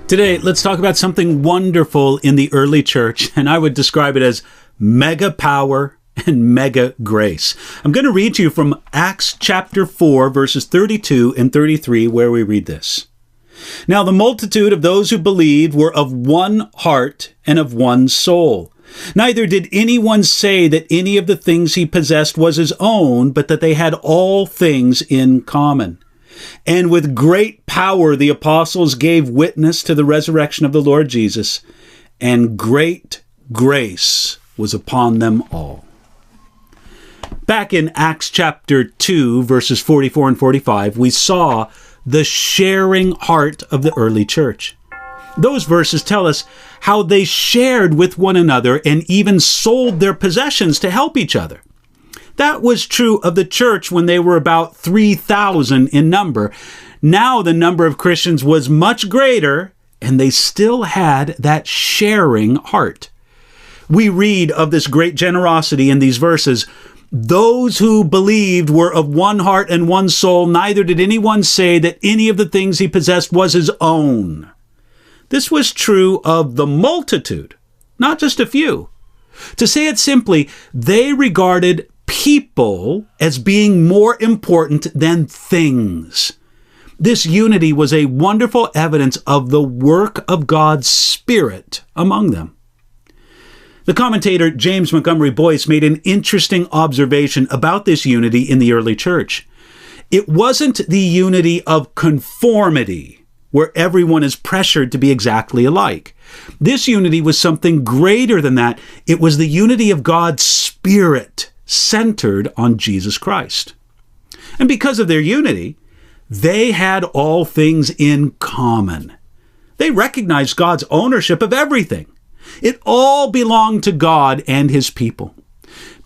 Today, let's talk about something wonderful in the early church, and I would describe it as mega power and mega grace. I'm going to read to you from Acts chapter 4, verses 32 and 33, where we read this. Now the multitude of those who believed were of one heart and of one soul. Neither did anyone say that any of the things he possessed was his own, but that they had all things in common. And with great power the apostles gave witness to the resurrection of the Lord Jesus, and great grace was upon them all. Back in Acts chapter 2, verses 44 and 45, we saw the sharing heart of the early church. Those verses tell us how they shared with one another and even sold their possessions to help each other. That was true of the church when they were about 3,000 in number. Now the number of Christians was much greater, and they still had that sharing heart. We read of this great generosity in these verses. Those who believed were of one heart and one soul. Neither did anyone say that any of the things he possessed was his own. This was true of the multitude, not just a few. To say it simply, they regarded people as being more important than things. This unity was a wonderful evidence of the work of God's Spirit among them. The commentator James Montgomery Boyce made an interesting observation about this unity in the early church. It wasn't the unity of conformity, where everyone is pressured to be exactly alike. This unity was something greater than that. It was the unity of God's Spirit, centered on Jesus Christ. And because of their unity, they had all things in common. They recognized God's ownership of everything. It all belonged to God and his people.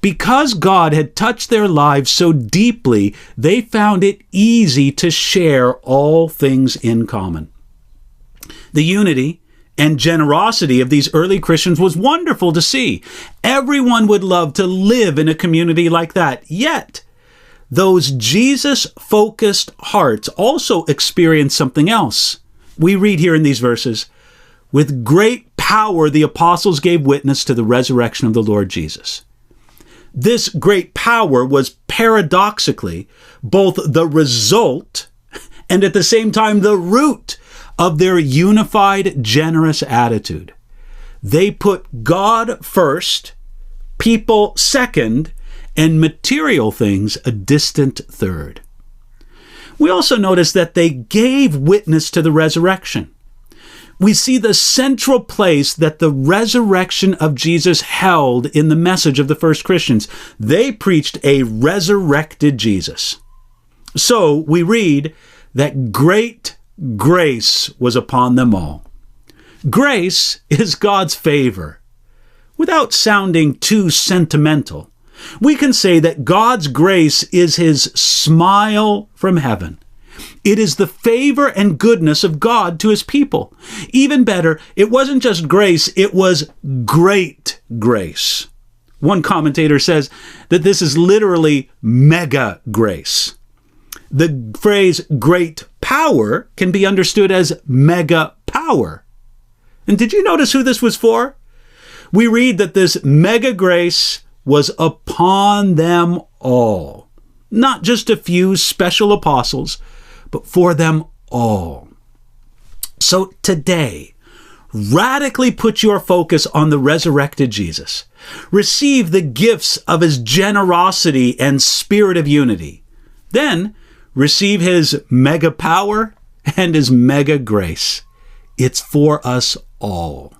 Because God had touched their lives so deeply, they found it easy to share all things in common. The unity and generosity of these early Christians was wonderful to see. Everyone would love to live in a community like that. Yet, those Jesus-focused hearts also experienced something else. We read here in these verses, with great power the apostles gave witness to the resurrection of the Lord Jesus. This great power was paradoxically both the result and at the same time the root of their unified, generous attitude. They put God first, people second, and material things a distant third. We also notice that they gave witness to the resurrection. We see the central place that the resurrection of Jesus held in the message of the first Christians. They preached a resurrected Jesus. So we read that great grace was upon them all. Grace is God's favor. Without sounding too sentimental, we can say that God's grace is his smile from heaven. It is the favor and goodness of God to his people. Even better, it wasn't just grace, it was great grace. One commentator says that this is literally mega grace. The phrase great power can be understood as mega power. And did you notice who this was for? We read that this mega grace was upon them all. Not just a few special apostles, but for them all. So today, radically put your focus on the resurrected Jesus. Receive the gifts of his generosity and spirit of unity. Then receive his mega power and his mega grace. It's for us all.